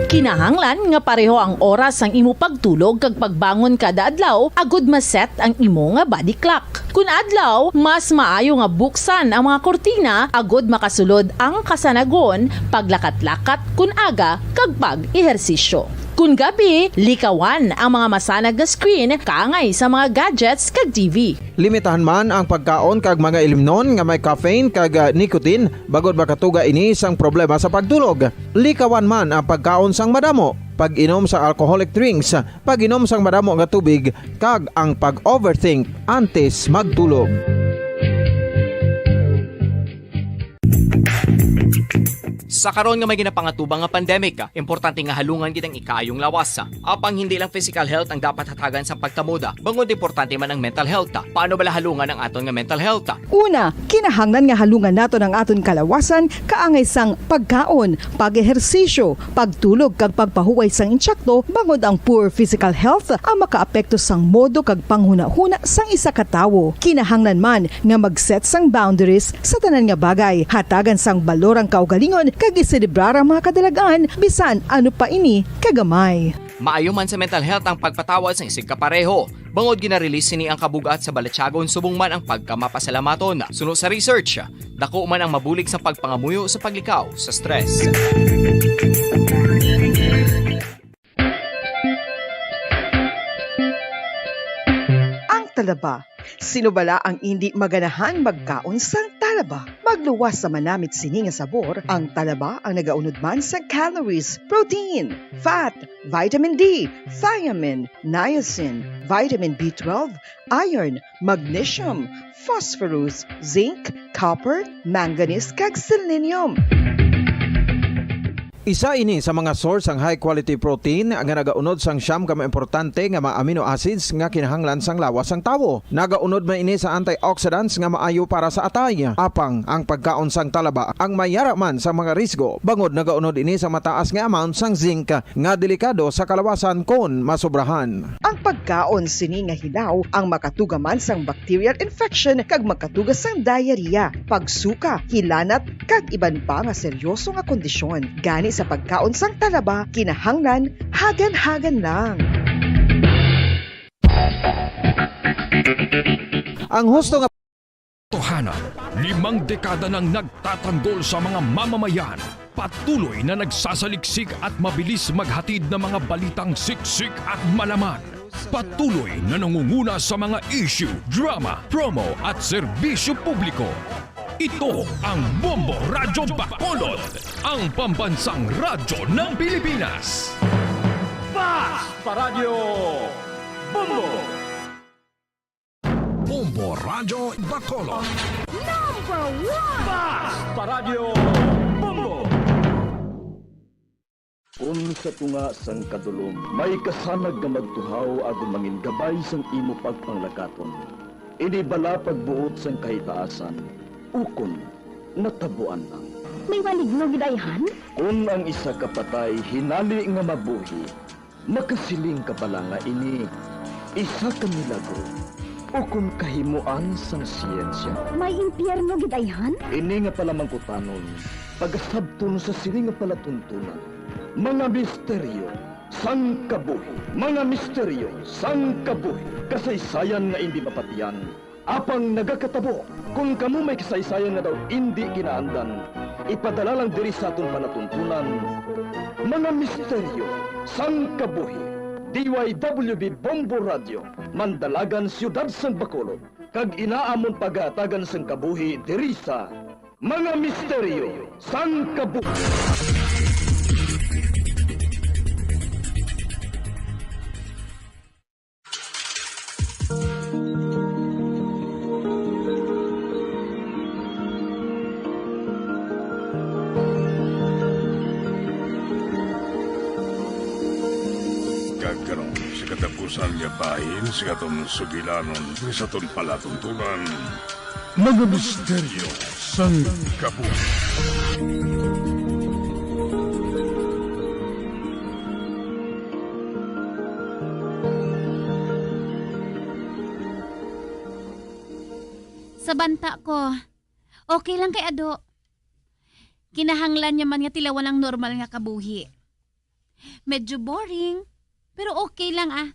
Kinahanglan nga pareho ang oras ang imo pagtulog kag pagbangon kada adlaw agud maset ang imo nga body clock. Kun adlaw, mas maayo nga buksan ang mga kortina agud makasulod ang kasanagon, paglakat-lakat kun aga kag pag-ehersisyo. Kun gabi, likawan ang mga masanag na screen kaangay sa mga gadgets kag TV. Limitahan man ang pagkaon kag mga ilimnon nga may caffeine kag nicotine bagod makatuga ini sang problema sa pagtulog. Likawan man ang pagkaon sang madamo, pag-inom sa alcoholic drinks, pag-inom sang madamo nga tubig kag ang pag-overthink antes magtulog. Sa karon nga may ginapangatubang nga pandemic, importante nga halungan gid ang ikaayong lawas. Apang hindi lang physical health ang dapat hatagan sa pagtamuda, bangod importante man ang mental health. Paano bala halungan ang aton nga mental health? Una, kinahanglan nga halungan nato ang aton kalawasan kaangay sang pagkaon, pag-ehersisyo, pagtulog kag pagpahuway sang insyakto bangod ang poor physical health ang makaapekto sang modo kag panghuna-huna sang isa ka tawo. Kinahanglan man nga mag-set sang boundaries sa tanan nga bagay, hatagan sang balorang kaugalingon kag iselebrar ang mga kadalagaan bisan ano pa ini kagamay. Maayo man sa mental health ang pagpatawad sa isig kapareho. Bangod gina-release ni ang kabugat sa balatsagon subong man ang pagkamapasalamaton. Sunod sa research, dako man ang mabulig sa pagpangamuyo sa paglikaw sa stress. Ang talaba. Sino bala ang hindi maganahan magkaon sang talaba? Magluwas sa manamit sini nga sabor, ang talaba ang nagaunod man sa calories, protein, fat, vitamin D, thiamine, niacin, vitamin B12, iron, magnesium, phosphorus, zinc, copper, manganese kag selenium. Isa ini sa mga source ang high quality protein nga nagaunod sang siyam ka importante nga mga amino acids nga kinahanglan sang lawas sang tawo. Nagaunod man ini sa antioxidants nga maayo para sa atay. Apang ang pagkaon sang talaba ang mayara man sa mga risgo. Bangod nagaunod ini sa mataas nga amount sang zinc nga delikado sa kalawasan kon masobrahan. Ang pagkaon sini nga hilaw ang makatugaman sang bacterial infection kag makatugas sang diarrhea, pagsuka, hilanat kag iban pa nga seryoso nga kondisyon. Gani sa pagkaon sang talaba, kinahanglan hagan-hagan lang. Ang husto nga Totohanan, 5 dekada nang nagtatanggol sa mga mamamayan. Patuloy na nagsasaliksik at mabilis maghatid ng mga balitang siksik at malaman. Patuloy na nangunguna sa mga issue, drama, promo at serbisyo publiko. Ito ang Bombo Radyo Bacolod, ang pambansang radyo ng Pilipinas. Fast Paradyo Bombo! Bombo Radyo Bacolod. #1 Fast Paradyo Bombo! Sa tunga sang kadulom, may kasanag nga magtuhaw agon mangin gabay sang imo pagpanglakaton. Ini bala pagbuot sang kahitaasan. Ukon, natabuan lang. May maligno gidayhan? Kung ang isa kapatay hinali nga mabuhi, makasiling ka pala nga ini, isa ka milagro. Ukon kahimuan sang siyensya. May impyerno gidayhan? Ini nga pala mangkutanon, pagasabton sa sili nga palatuntunan. Mga misteryo, sang kabuhi. Mga misteryo, sang kabuhi. Kasaysayan nga hindi mapatiyan. Apang nagakatabo, kung kamo may kasaysayan nga daw hindi kinaandan, ipadala lang diri sa atong panatuntunan. Mga misteryo, sang kabuhi. DYWB Bombo Radio, Mandalagan, Siyudad San Bacolod. Kag inaamon pagatagan sang kabuhi diri sa Mga Misteryo, sang kabuhi. Kagkarong si katapusan niya bahin, si katong sugilanon, sa ton palatuntunan, mga misteryo sang kabuhi. Sa banta ko, okay lang kay Ado. Kinahanglan niya man nga tilawan ang normal nga kabuhi. Medyo boring. Pero okay lang ah.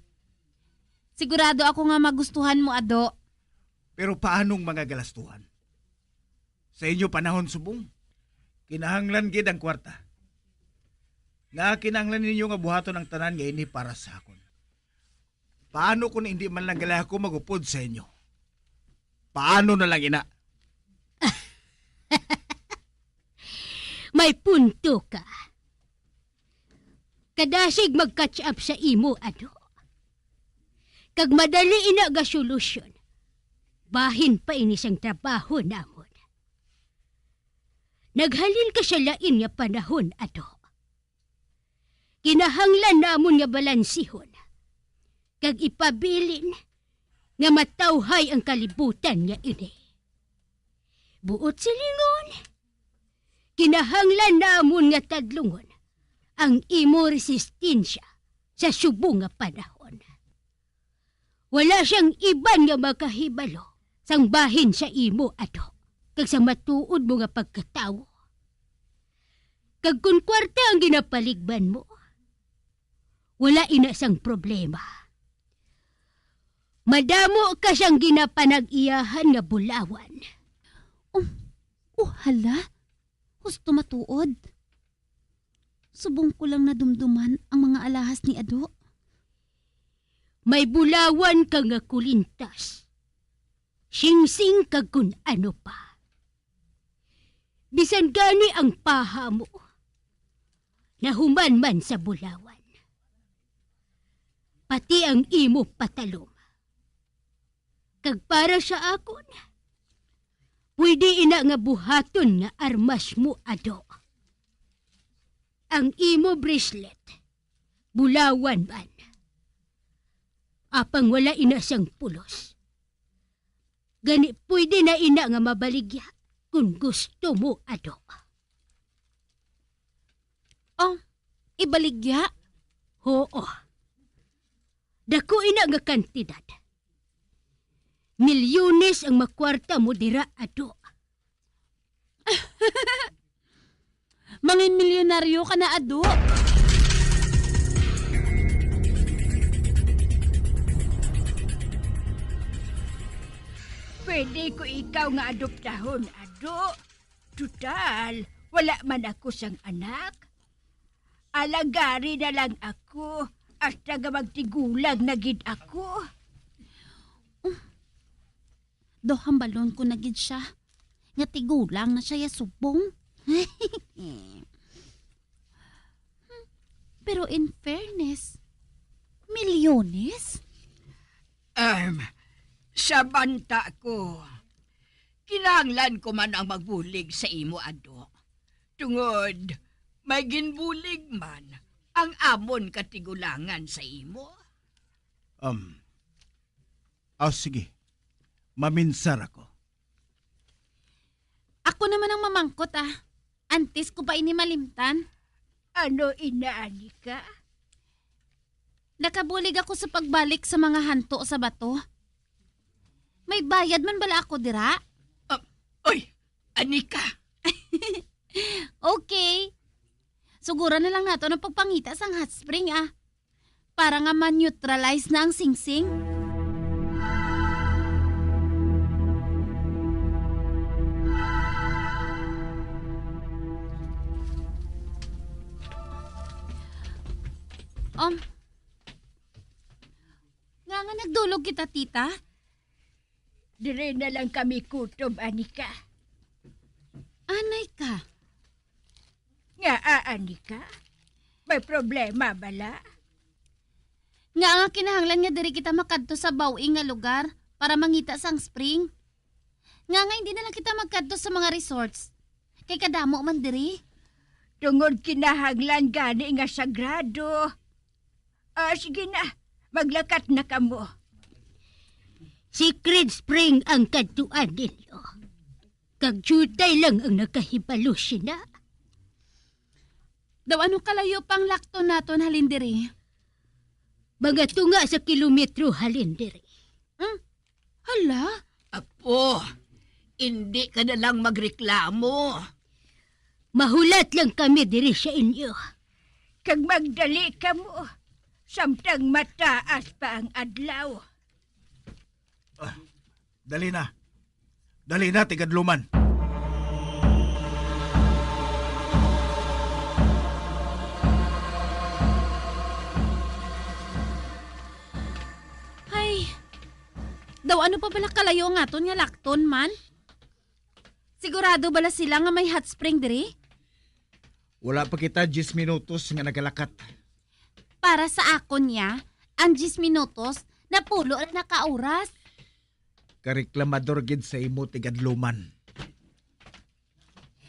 Sigurado ako nga magustuhan mo, Ado. Pero paanong mga galastuhan? Sa inyo panahon subong, kinahanglan gid ang kwarta. Nga kinahanglan ninyo nga buhaton ang tanan nga ini para sa akon. Paano kung hindi man lang gali ako magupod sa inyo? Paano na lang ina? May punto ka. Kadasig mag-catch up sa imo, Ado. Kag madali ina ga solusyon, bahin pa ini siyang trabaho namon. Naghalin ka sa lain nga panahon, Ado. Kinahanglan namon nga balansihon, kag ipabilin nga matawhay ang kalibutan nga ini. Buot silingon, kinahanglan namon nga tadlungon ang imo resistensya sa subong nga panahon. Wala siyang iban nga makahibalo sang bahin sa imo, Ado, kag sa matuod mo nga pagkatawo. Kag kun kwarta ang ginapaligban mo, wala ina sang problema. Madamo ka siyang ginapanag-iyahan nga bulawan. Hala? Gusto matuod? Subong ko lang nadumduman ang mga alahas ni Ado. May bulawan ka nga kulintas. Sing-sing ka kun ano pa. Bisan gani ang paha mo, nahuman man sa bulawan. Pati ang imo patalom. Kag para sa akon, pwede ina nga buhaton nga armas mo, Ado. Ang imo bracelet, bulawan man. Apang wala ina siyang pulos. Gani pwede na ina nga mabaligya kung gusto mo, Ado. Oh, ibaligya? Oo. Dako ina nga kantidad. Milyones ang makwarta mo dira, Ado. Mangin milyonaryo ka na, Ado. Pwede ko ikaw nga adoptahon, Ado. Tutal, wala man ako sang anak. Alagari na lang ako hasta nga magtigulag na gid ako. Dohang balon ko na gid siya. Nga tigulang na siya subong. Pero in fairness, milyones? Sa banta ko, kinahanglan ko man ang magbulig sa imo, Ado. Tungod, may ginbulig man ang amon katigulangan sa imo. Sige. Maminsar ako. Ako naman ang mamangkot ah. Antes ko pa ini malimtan. Ano inaani ka? Nakabulig ako sa pagbalik sa mga hanto sa bato. May bayad man bala ako dira? Oy, ani ka? Okay. Siguro na lang nato ng pagpangita sa hot spring ah. Para nga ma-neutralize na ang singsing. Nga nagdulog kita, tita? Dire na lang kami kutob, Anika. Anay ka? Nga, Anika? May problema bala? Nga kinahanglan nga diri kita makadto sa bawing nga lugar para mangita sang spring. Nga hindi na lang kita magkadto sa mga resorts. Kay kadamo man diri. Tungod kinahanglan gani nga sagrado. Sige na, maglakat na kamo. Secret Spring ang kadtuan ninyo. Kagjutay lang ang nakahibalo siya. Daw ano kalayo pang lakto naton halindiri? Mga tunga sa kilometro halindiri. Hala? Apo, hindi ka na lang magreklamo. Mahulat lang kami diri sa inyo. Kag magdali ka mo. Samtang mataas pa ang adlaw. Dali na. Dali na, tigadluman. Ay, daw ano pa bala kalayo nga ton nga lakton man? Sigurado bala sila nga may hot spring diri? Wala pa kita 10 minutos nga nagalakat. Para sa akon niya, ang 10 minutos na pulo na nakauras. Kareklamador gid sa imo tigadluman.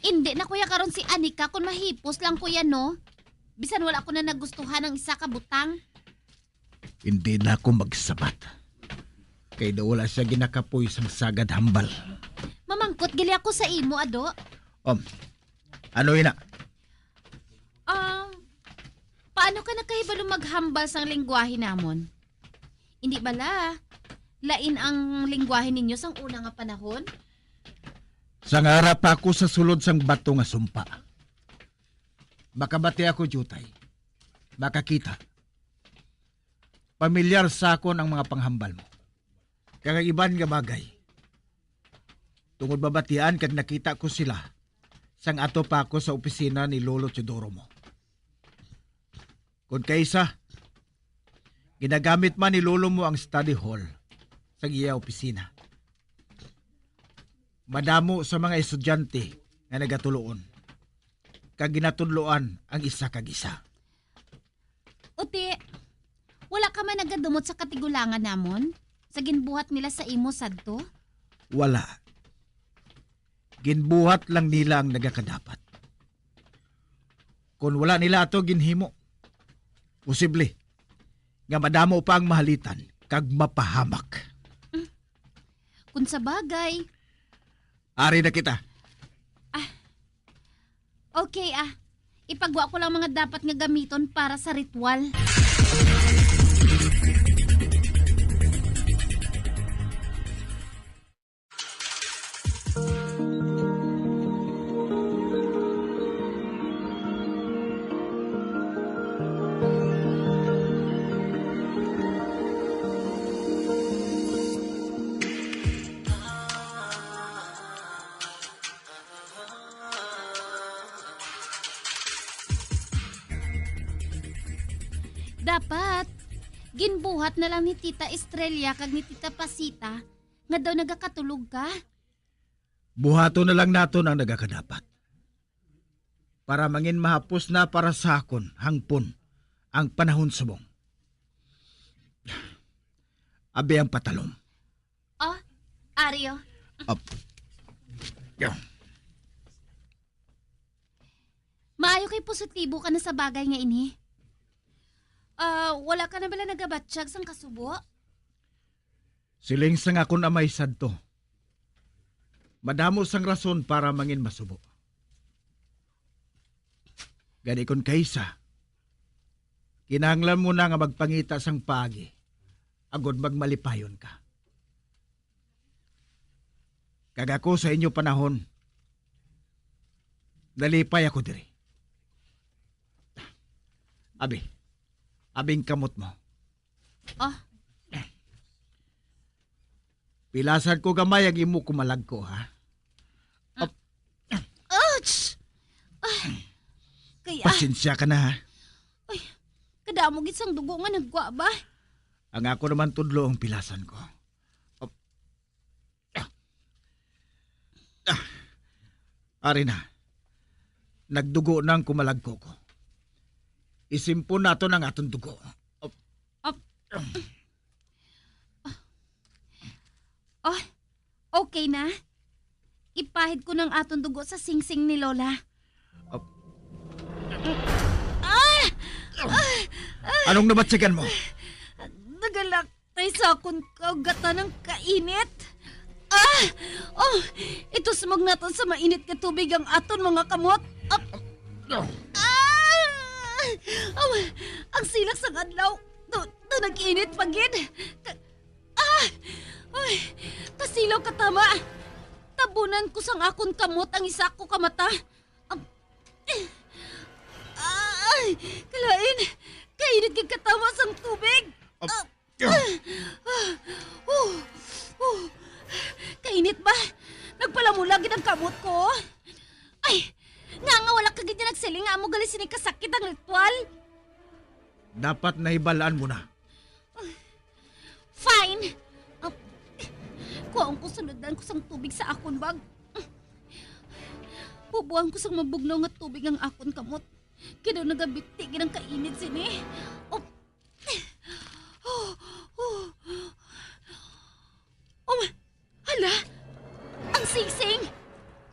Hindi na kuya karon si Anika kung mahipos lang kuya no. Bisan wala ko na nagustuhan ng isa ka butang. Hindi na ako magsabat. Kay daw wala siya ginakapoy sang sagad hambal. Mamangkot gali ako sa imo ado. Ano ina? Paano ka nakahibalo maghambal sang lingwahe namon? Hindi bala lain ang lingwahe ninyo sang una nga panahon? Sang harap ako sa sulod sang bato nga sumpa. Makabati ako, Jutay. Makakita. Pamilyar sa akon ang mga panghambal mo. Kaya iban nga bagay. Tungod babatian kag nakita ko sila sang ato pa ako sa opisina ni Lolo Teodoro mo. Kung kaysa, ginagamit man ni Lolo mo ang study hall sa iya opisina. Madamo sa mga estudyante na nagatuloon. Kag ginatudloan ang isa kag isa. Uti, wala ka man nagadumot sa katigulangan namon? Sa ginbuhat nila sa imo sadto? Wala. Ginbuhat lang nila ang nagakadapat. Kung wala nila ato ginhimo, posible nga madamo pa ang mahalitan kag mapahamak. Kung sa bagay. Ari na kita. Okay ipagwa ko lang mga dapat nga gamiton para sa ritual. Dapat, ginbuhat na lang ni Tita Estrella kag ni Tita Pasita nga daw nagakatulog ka. Buhato na lang nato ang nagakadapat. Para mangin mahapos na para sa akon hangpon ang panahon subong. Abi ang patalom. Aryo. Maayo kay positibo ka na sa bagay nga ini. Wala ka na bala nagabatsyag sang kasubo? Siling sang akon amay sadto. Madamo sang rason para mangin masubo. Gani kon kaysa, kinahanglan mo na nga magpangita sang pagi, agod magmalipayon ka. Kag ako sa inyo panahon, nalipay ako diri. Abing kamot mo. Pilasan ko gamay ang imo kumalag ko, ha? Kaya, Pasensya ka na, ha? kadamo gid sang dugo nga nagwa ba? Ang ako naman tudlo ang pilasan ko. Ari na. Nagdugo nang kumalag ko. Isimpo nato ng atong dugo. Okay na. Ipahid ko ng atong dugo sa singsing ni Lola. Anong nabatsigan mo? Nagalak tayo sa akong kagata ng kainit. Ito sumog naton sa mainit ka tubig ang aton mga kamot. Ang silak sa adlaw. To nag-init pagid. Kasilaw katama. Tabunan ko sang akon kamot ang isa ko kamata. Ay, kalain. Kainit kay katawas ang tubig. Kainit ba? Nagpalamulagin ang kamot ko. Ay, nga wala ka ganyan nagsiling nga mo gali sini kasakit ang ritual. Dapat nahibalaan mo na. Fine. Kuwaon ko sunoddan ko sang tubig sa akon bag. Pubuan ko sang mabugnaw nga tubig ang akon kamot. Kaya nagabiti ginang kainit sini. Hala! Ang sing-sing!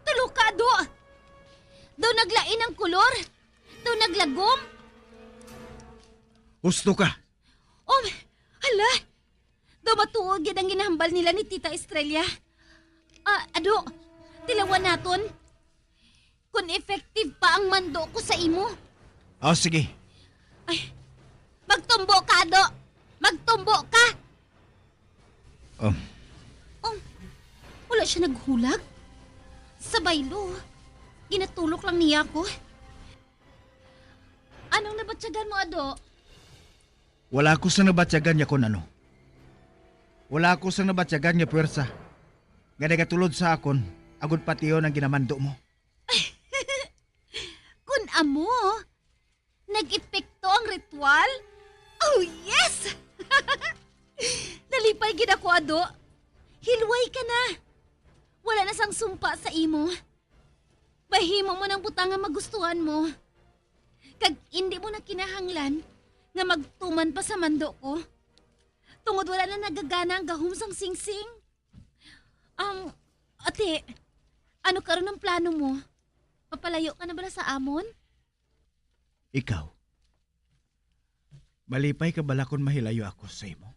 Tulukado! Daw naglain ang kulor! Daw naglagom! Gusto ka. Hala! Daw matuog yan ang ginahambal nila ni Tita Estrella. Ado, tilawan naton. Kung effective pa ang mando ko sa imo. Sige. Magtumbo ka, Ado! Magtumbo ka! Wala siya naghulag? Sa baylo, ginatulok lang niya ako. Anong nabatsagan mo, Ado? Wala ko sa nabatyagan niya kon ano. Wala ko sa nabatyagan niya puwersa. Nga nagatulod sa akon, agud pati yun ang ginamando mo. Kun amo, nag-epekto ang ritual? Oh, yes! Nalipay gid ako, Ado. Hilway ka na. Wala na sang sumpa sa imo. Bahimo mo ng butang nga magustuhan mo. Kag hindi mo na kinahanglan nga magtuman pa sa mando ko. Tungod wala na nagagana ang gahom sang singsing. Ate, ano karon ang plano mo? Papalayo ka na ba sa amon? Ikaw, malipay ka bala kung mahilayo ako sa imo?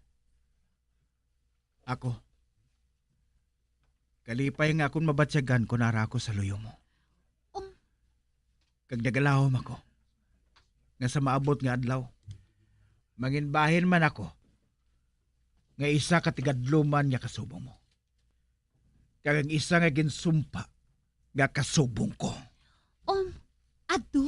Ako, kalipay nga akong mabatsyagan kung nara ako sa luyo mo. Kag nagalahom ako, nga sa maabot nga adlaw, manginbahin man ako, nga isa katigadluman nga kasubong mo. Kag ang isa nga ginsumpa nga kasubong ko. Ado?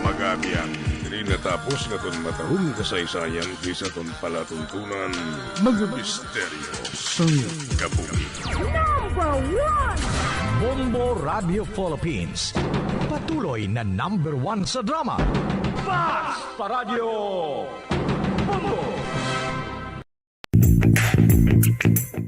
Magabiang, diri natapos na ton matahong kasaysayan kisa ton palatuntunan, mga misteryo sa kabuhi. Bombo Radio Philippines. Patuloy na #1 sa drama. Fast Paradyo Bombo!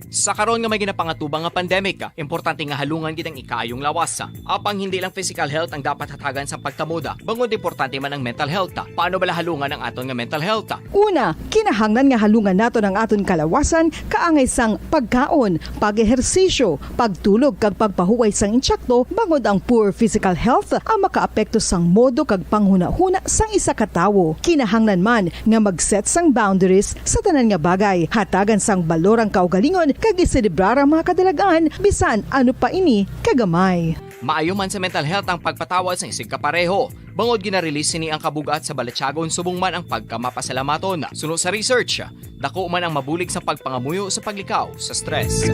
Sa karon nga may ginapangatubang nga pandemic, importante nga halungan gid ang ikaayong lawas. Apang hindi lang physical health ang dapat hatagan sa pagtamuda, bangod importante man ang mental health. Paano bala halungan ang aton nga mental health? Una, kinahanglan nga halungan nato ang aton kalawasan kaangay sang pagkaon, pag-ehersisyo, pagtulog kag pagpahuway sang insyakto bangod ang poor physical health ang makaapekto sang modo kag panghuna-huna sang isa ka tawo. Kinahanglan man nga mag-set sang boundaries sa tanan nga bagay, hatagan sang balorang kaugalingon kag iselebrar ang mga kadalagaan bisan ano pa ini kagamay. Maayo man sa mental health ang pagpatawad sa isig kapareho. Bangod ginarelease sini ang kabugat sa Balatyagon subong man ang pagkamapasalamaton. Suno sa research, dako man ang mabulig sa pagpangamuyo sa paglikaw sa stress.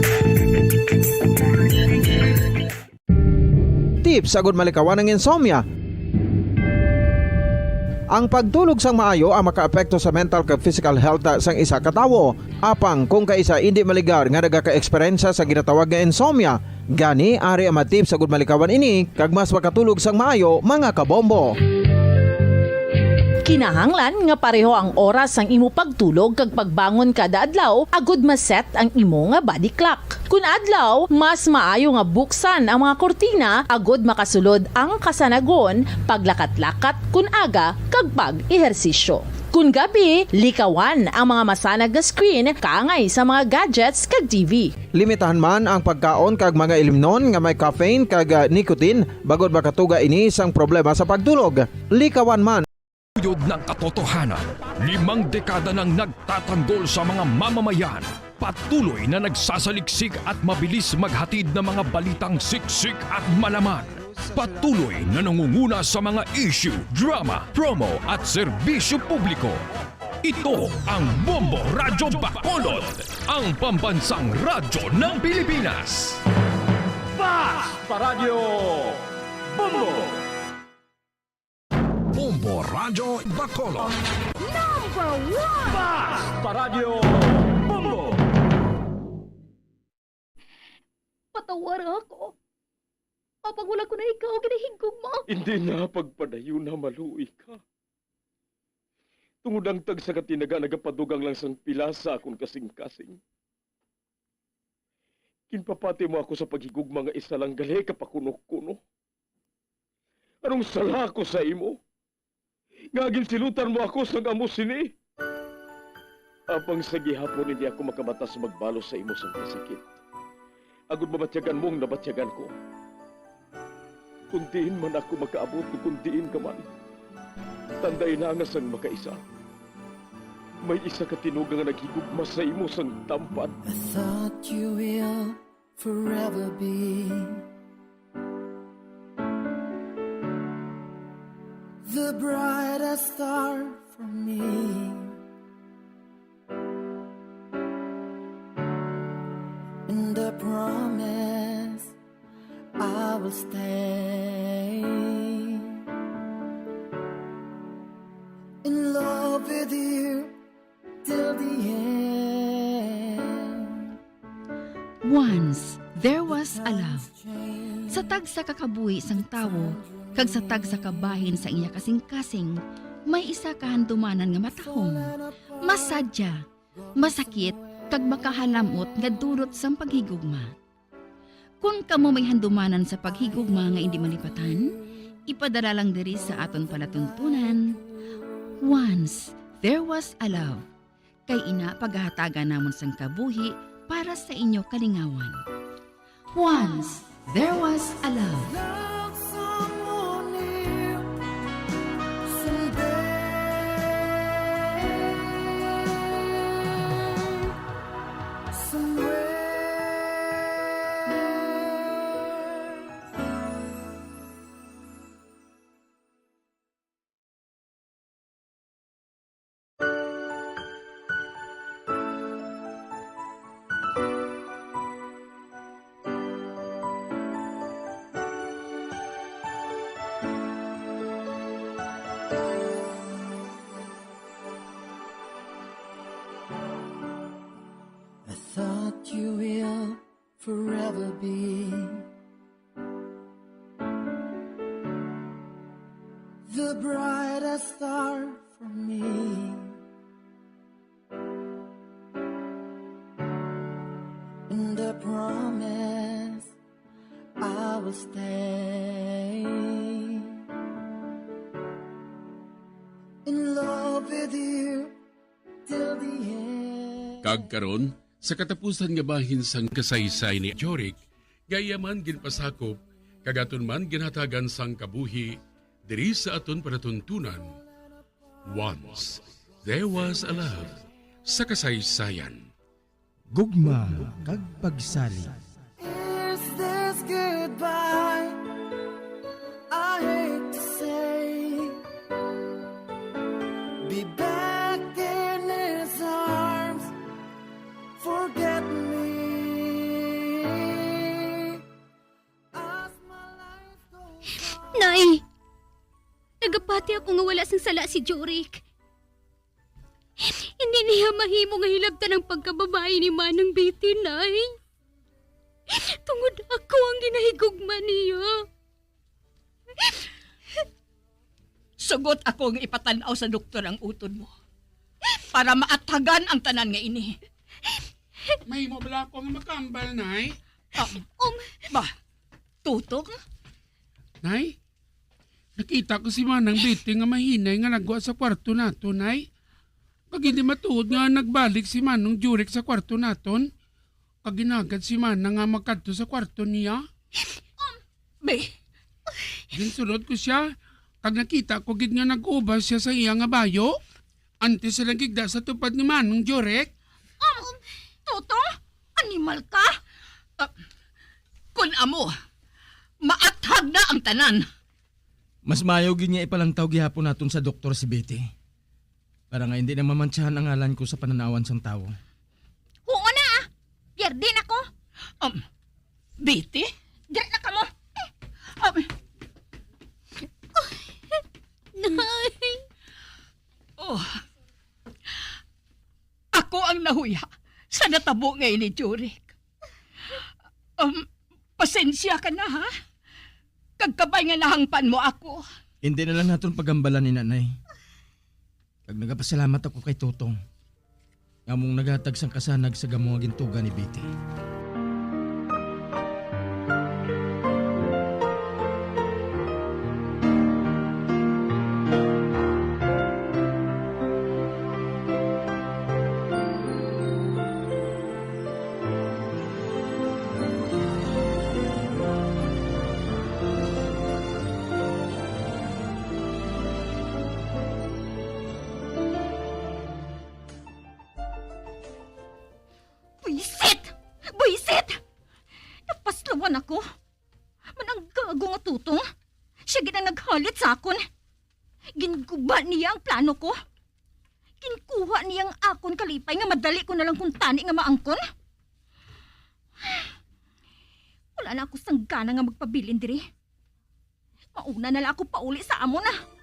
Tips agud malikawan ng insomnia. Ang pagtulog sang maayo ang makaapekto sa mental kag physical health sang isa ka tawo. Apang kung kaisa hindi maligar nga nagaka-eksperyensya sa ginatawag nga insomnia, gani ari ang matip sa gud malikawan ini kag mas makatulog sang maayo mga kabombo. Kinahanglan nga pareho ang oras sang imo pagtulog kag pagbangon kada adlaw agud maset ang imo nga body clock. Kun adlaw, mas maayo nga buksan ang mga kortina agud makasulod ang kasanagon, paglakat-lakat kun aga kag pag-ehersisyo. Kun gabi, likawan ang mga masanag nga screen kaangay sa mga gadgets kag TV. Limitahan man ang pagkaon kag mga ilimnon nga may caffeine kag nicotine bagod makatuga ini sang problema sa pagtulog. Likawan man Yod ng katotohanan, 5 dekada nang nagtatanggol sa mga mamamayan, patuloy na nagsasaliksik at mabilis maghatid ng mga balitang siksik at malaman. Patuloy na nangunguna sa mga issue, drama, promo at serbisyo publiko. Ito ang Bombo Radyo Bacolod, ang pambansang radyo ng Pilipinas. Basta Radio Bombo! Bombo Radyo Bacolod. Number 1! Basta Radio Bombo! Patawar ako. Kapag wala ko na ikaw, ginahigog mo. Hindi na pagpadayo na maluwi ka. Tungod ang tag sa katinaga nagapadugang lang sang pila sa akong kasing-kasing. Kinpapati mo ako sa paghigug mga isa lang gali kapakunok-kuno. Anong sala ko sa imo? Ngagin silutan mo ako sa amo sini. Apang sa gihapon hindi ako makabatas magbalos sa imo sa kasakit. Agud mabatyagan mong nabatyagan ko. Kundiin man ako makaabot o kundiin ka man. Tanday na nga sang makaisa. May isa ka tinuga nga naghigugma sa imo sang tampad. I thought you will forever be the brightest star for me. And I promise I will stay in love with you till the end. Once there was a love. Sa tag sa kakabuhi sang tawo, kag sa tag sa kabahin sa iya kasing-kasing, may isa kahandumanan nga matahong. Masadya, masakit, kag makahalamot nga durot sang paghigugma. Kung kamo may handumanan sa paghigugma nga hindi malipatan, ipadala lang diri sa aton palatuntunan. Once there was a love. Kay ina paghahatagan namon sang kabuhi para sa inyo kalingawan. Once there was a love. Love someone new someday. Somewhere. I thought you will forever be the brightest star for me. And I promise I will stay in love with you till the end. Kagkaron, sa katapusan nga bahin sang kasaysay ni Jorik, gayaman ginpasakop, kagaton man ginhatagan sang kabuhi, diri sa aton panatuntunan. Once, there was a love sa kasaysayan. Gugma kag pagsali. Is this goodbye? I hate to say. Be back in his arms. Forget me. Nay! Nagapati ako nga wala sang sala si Jorik. Hindi niya mahimo nga hilabtan ang pagkababae ni Manang Betty, Nay. Tungod ako ang ginahigugma niya. Sugot ako nga ipatanaw sa doktor ang utod mo para maatagan ang tanan nga ini. May mo bala ko nga makambal, Nay? Ba, tutok? Nay, nakita ko si Manang Betty nga mahinay nga nagwa sa kwarto nato, Nay. Pag hindi matuod nga nagbalik si Manong Jurek sa kwarto naton, pag ginagad si Manang nga magkadto sa kwarto niya. Be? Ginsunod ko siya, kag nakita ko gid nga nag-ubas siya sa iya nga bayo, antes silang gigda sa tupad ni Manong Jurek. Toto? Animal ka? Kun amo, maatha Hagda ang tanan. Mas mayaw gid niya ipalantaw gihapon naton sa doktor si Betty. Para nga hindi na mamantsahan ang ngalan ko sa pananawan sang tawo. Oo na ah. Pierdin ako. Betty? Dire na ka mo. Nay. Oh. Ako ang nahuya sa natabo ngayon ni Jurek. Pasensya ka na ha? Kagkabay nga nahangpan mo ako. Hindi na lang naton pagambalan ni nanay. Kag nagapasalamat ako kay Tutong. Ngamong nagatag sang kasanag sa gamong gintuga ni Betty. Buisit! Buisit! Napaslawan ako. Manang gago nga Tutong. Siya gina naghalit sa akon. Ginguba niya ang plano ko. Ginkuha niya ang akon kalipay nga madali ko na lang kung tani nga maangkon. Wala na ako sanggana nga magpabilin diri. Mauna na lang ako pauli sa amo na.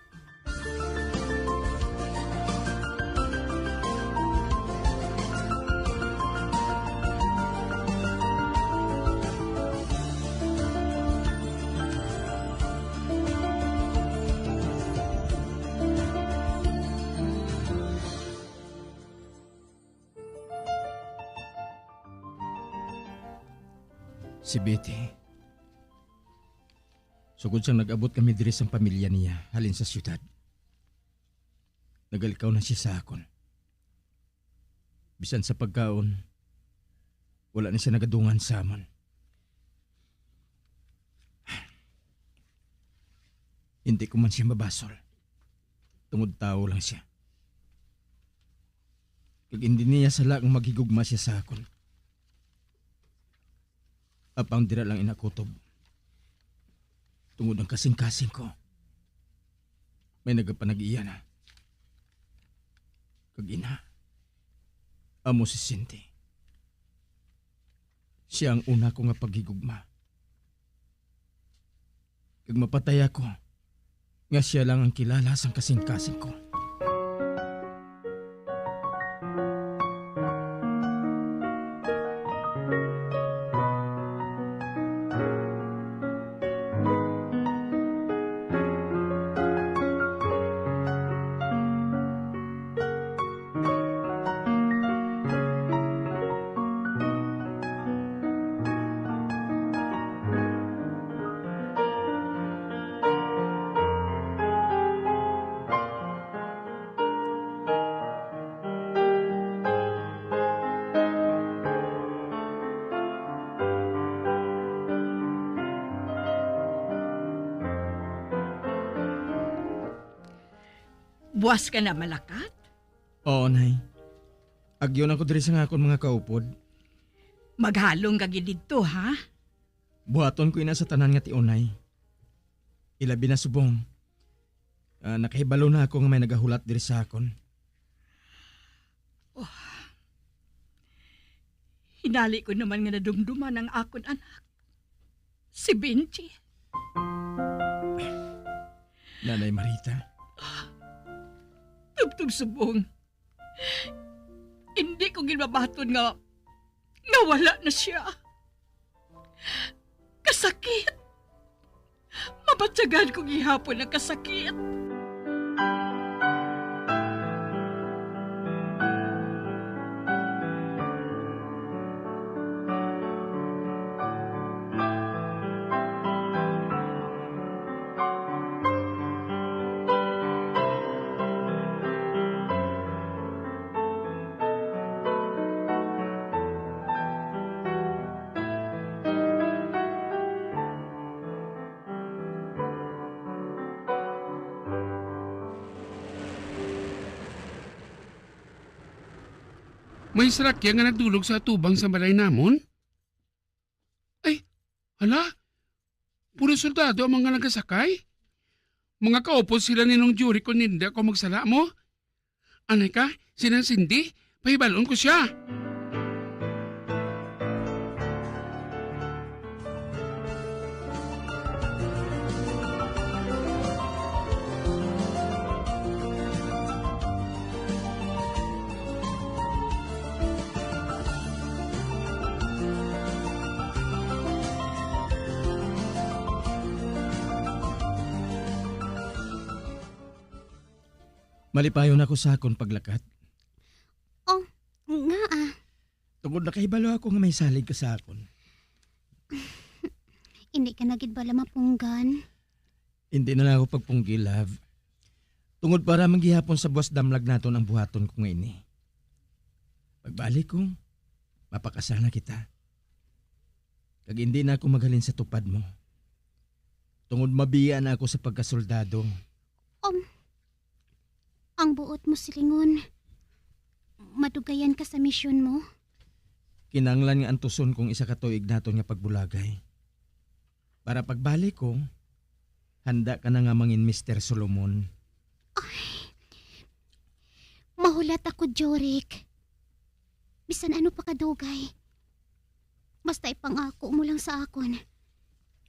Si Betty. Sugod siyang nag-abot kami diri sa pamilya niya halin sa syudad. Nagalikaw na siya sa akon. Bisan sa pagkaon, wala na siya nagadungan sa amon. Hindi ko man siya mabasol. Tungod tao lang siya. Kag hindi niya sala ang maghigugma siya sa akon. Apang dira lang inakutob. Tungod ang kasing-kasing ko. May nagapanag-iya na. Kag ina, amo si Cindy. Siya ang una ko nga paghigugma. Kag mapatay ako, nga siya lang ang kilala sang kasing-kasing ko. Buwas ka na malakat? Oo, nay. Agyon ako diri sa akon mga kaupod. Maghalong ka dito, ha? Buhaton ko ina sa tanan nga tiunay. Ilabi na subong. Nakahibalo na ako nga may nagahulat diri sa akon. Oh. Hinali ko naman nga nadumduman ang akon anak. Si Benji. Nanay Marita. Tugtog subong. Hindi ko ginabaton nga nawala na siya. Kasakit. Mabatsagan ko gihapon ang kasakit. May sarakya nga nagdulog sa tubang sa balay namon? Ay, hala, puro soldado ang mga nagasakay? Mga kaupos sila ninong jury kung hindi ako magsala mo? Anay ka, sinang Cindy? Pahibalon ko siya. Malipayon ako sa akon paglakat. Oh, nga ah. Tungod na kahibalo ako nga may salig ka sa akon. Hindi ka nagid bala mapunggan. Hindi na lang ako pagpunggi, love. Tungod para manggihapon sa buwas damlag naton ang buhaton ko ngayon eh. Pagbalik ko, mapakasana kita. Kag hindi na ako maghalin sa tupad mo. Tungod mabiya na ako sa pagkasoldado. Ang buot mo silingon. Madugayan ka sa misyon mo. Kinanglan nga antuson kong isa ka tuig naton nga pagbulagay. Para pagbalik ko, handa ka na nga mangin Mr. Solomon. Mahulat ako, Jorik. Bisan ano pa kadugay. Basta ipangako mo lang sa akon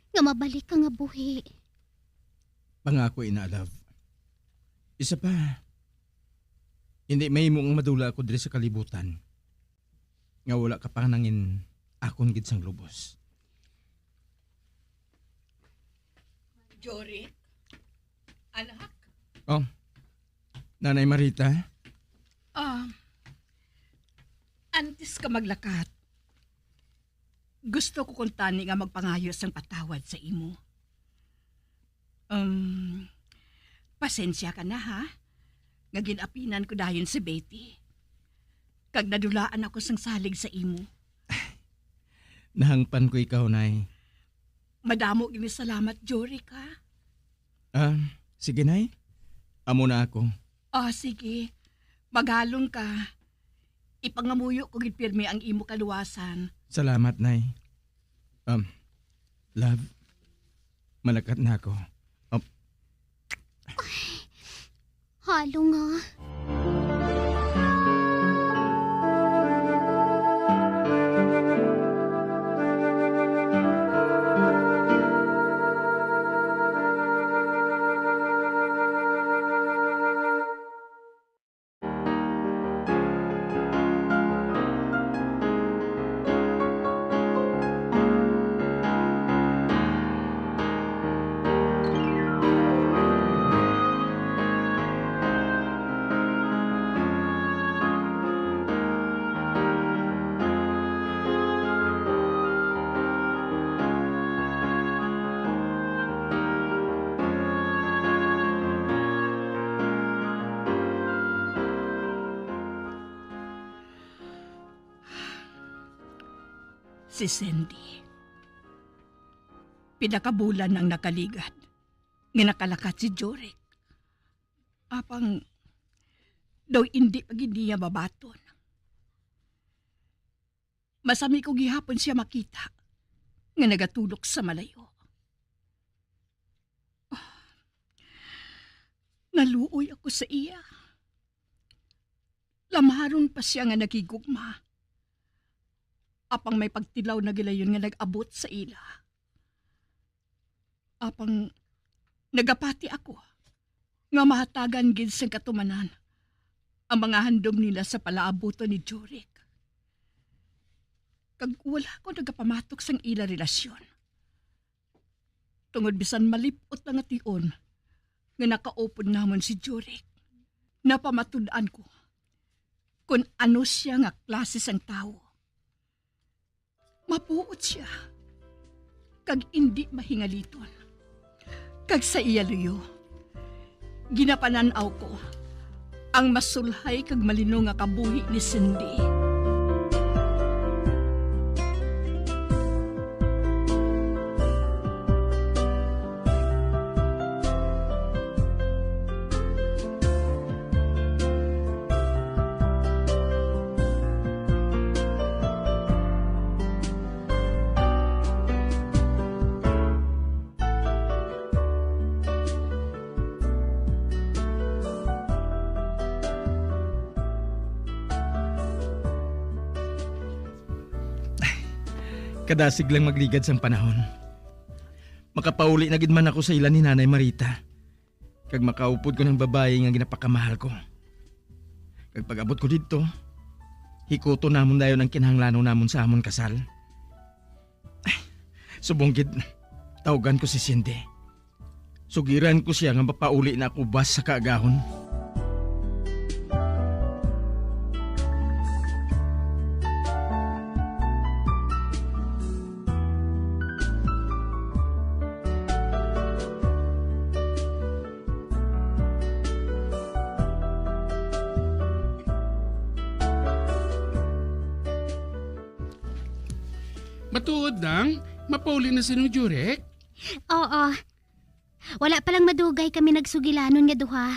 nga mabalik ka nga buhi. Pangako, ina, love. Isa pa, hindi may mong madula ako diri sa kalibutan. Nga wala ka pa nangin akon gid sang lubos. Jorik, anak. Oh, Nanay Marita? Antes ka maglakat, gusto ko kung tani nga magpangayos ng patawad sa imo. Pasensya ka na ha, nga ginapinan ko dayon si Betty. Kag nadulaan ako sang salig sa imo. Nahangpan ko ikaw, Nay. Madamo gini salamat, Jorik ha. Sige, Nay. Amo na ako. Sige. Maghalong ka. Ipangamuyo ko gitpirmi ang imo kaluwasan. Salamat, Nay. Love, malakat na ako. Halo nga. Si Cindy. Pinakabulan ang nakaligad. Nginakalakat si Jorik. Apang daw hindi pag hindi niya babaton. Masami ko gihapon siya makita nga nagatulok sa malayo. Naluoy ako sa iya. Lamaron pa siya nga nagigugma. Apang may pagtilaw na gilayon nga nag-abot sa ila. Apang nagapati ako nga mahatagan gid sa katumanan ang mga handom nila sa palaabuto ni Jorik. Kag wala ko nagapamatok sang ila relasyon. Tungod bisan malipot lang at iyon nga nakaupod namon si Jorik. Napamatud-an ko kung ano siya nga klase sang tao. Mapuot siya. Kag hindi mahingaliton. Kag sa iya luyo, ginapananaw ko ang masulhay kag malino nga kabuhi ni Cindy. Kadasig lang magligad sang panahon. Makapauli na gid man ako sa ilan ni Nanay Marita. Kag makaupod ko ng babae nga ginapakamahal ko. Kag pag-abot ko dito, hikuto namon dayon ang kinahanglanon namon sa amon kasal. Ay, subong gid, tawagan ko si Cindy. Sugiran ko siya nga mapauli na ako bas sa kaagahon. Matuod lang, mapauli na si nung Jurek. Oo. Wala palang madugay kami nagsugilanon nga duha.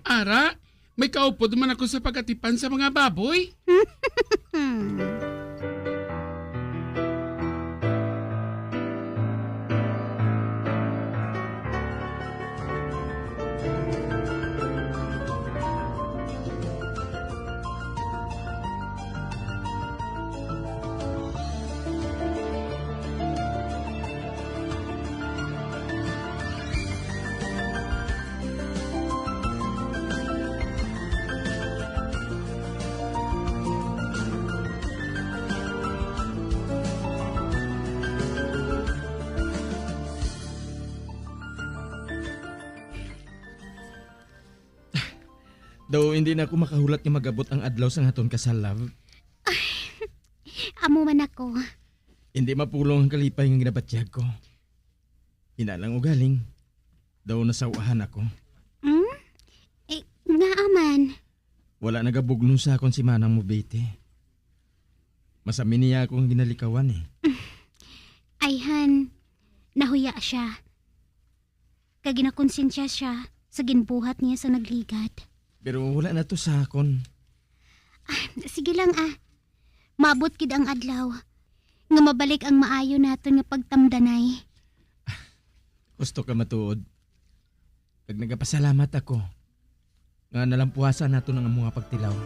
Ara, may kaupod man ako sa pagatipan sa mga baboy. Daw hindi na ako makahulat nga magabot ang adlaw sa aton kasal, love. Amo man ako. Hindi mapulong ang kalipay nga ginabatyag ko. Hinalang ugaling. Daw nasawahan ako. Nga aman. Wala nagabugno sa akon si Manang mo, Bete. Masami niya akong ginalikawan eh. Ayhan, nahuya siya. Kaginakonsensya siya sa ginbuhat niya sa nagligad. Pero wala na to sa akon. Sige lang Mabot gid ang adlaw. Nga mabalik ang maayo naton nga pagtamdanay. Gusto ka matuod. Pag nagapasalamat ako, nga nalampuhasan nato ng mga pagtilaw.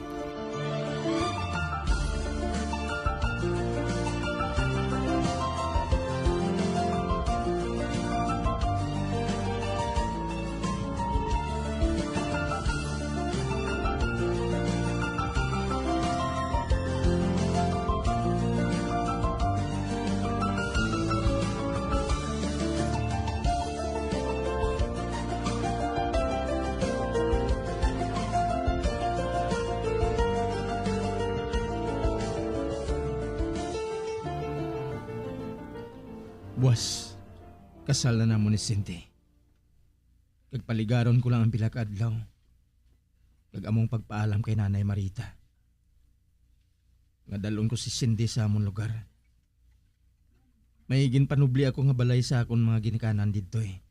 Buwas, kasal na namo ni Cindy. Kagpaligaron ko lang ang pila ka adlaw. Kag-among pagpaalam kay Nanay Marita. Nga dalon ko si Cindy sa among lugar. Mahigin panubli ako nga balay sa akong mga ginikanan dito eh.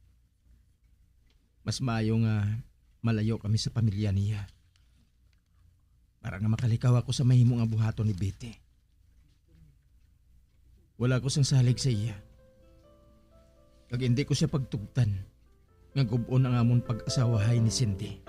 Mas maayo nga malayo kami sa pamilya niya. Para nga makalikaw ako sa mahimong abuhato ni Bete. Wala ko sang salig sa iya. Kag hindi ko siya pagtugtan, nga gubon ang amon pag-asawahay ni Cindy.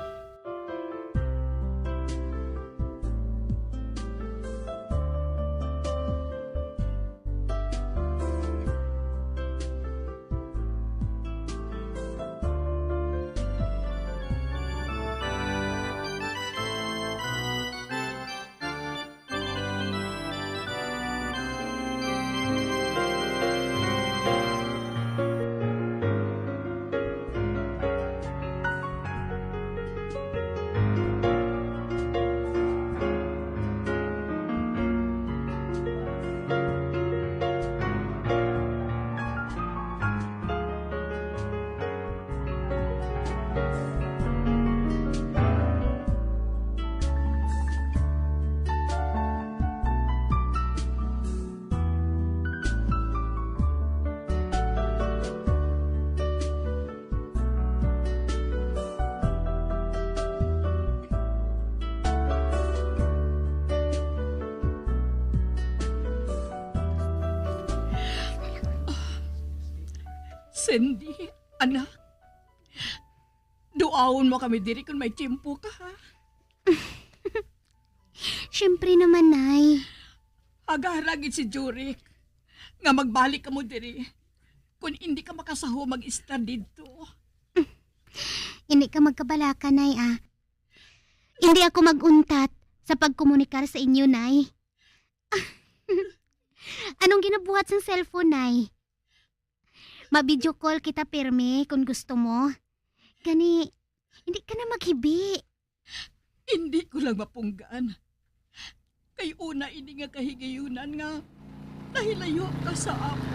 Cindy, anak. Duawon mo kami diri kung may tiyempo ka, ha? Siyempre naman, Nay. Agaragid si Jurek. nga magbalik ka mo diri kung hindi ka makasaho mag-istar dito. Hindi ka magkabalaka, Nay, ah. Hindi ako mag-untat sa pagkomunikar sa inyo, Nay. Anong ginabuhat sa cellphone, Nay? Ma-video call kita pirmi kung gusto mo. Gani, hindi ka na maghibi. Hindi ko lang mapunggan. Kay una ini nga kahigayunan nga nahilayo ka sa ako.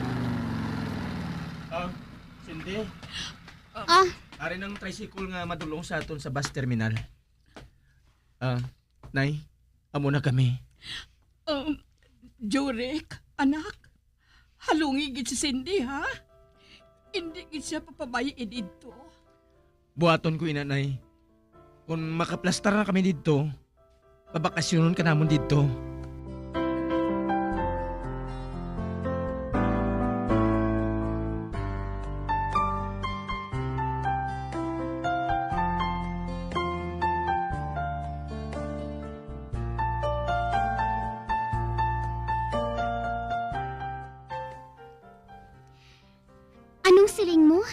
Cindy. Ari ng tricycle nga madulong sa aton sa bus terminal. Nay, amo na kami. Jurek, anak, halungi gid si Cindy, ha? Hindi gid siya papabayi dito. Buhaton ko ina, Nay. Kung makaplastar na kami dito, babakasyonon ka namon dito. Anong siling mo?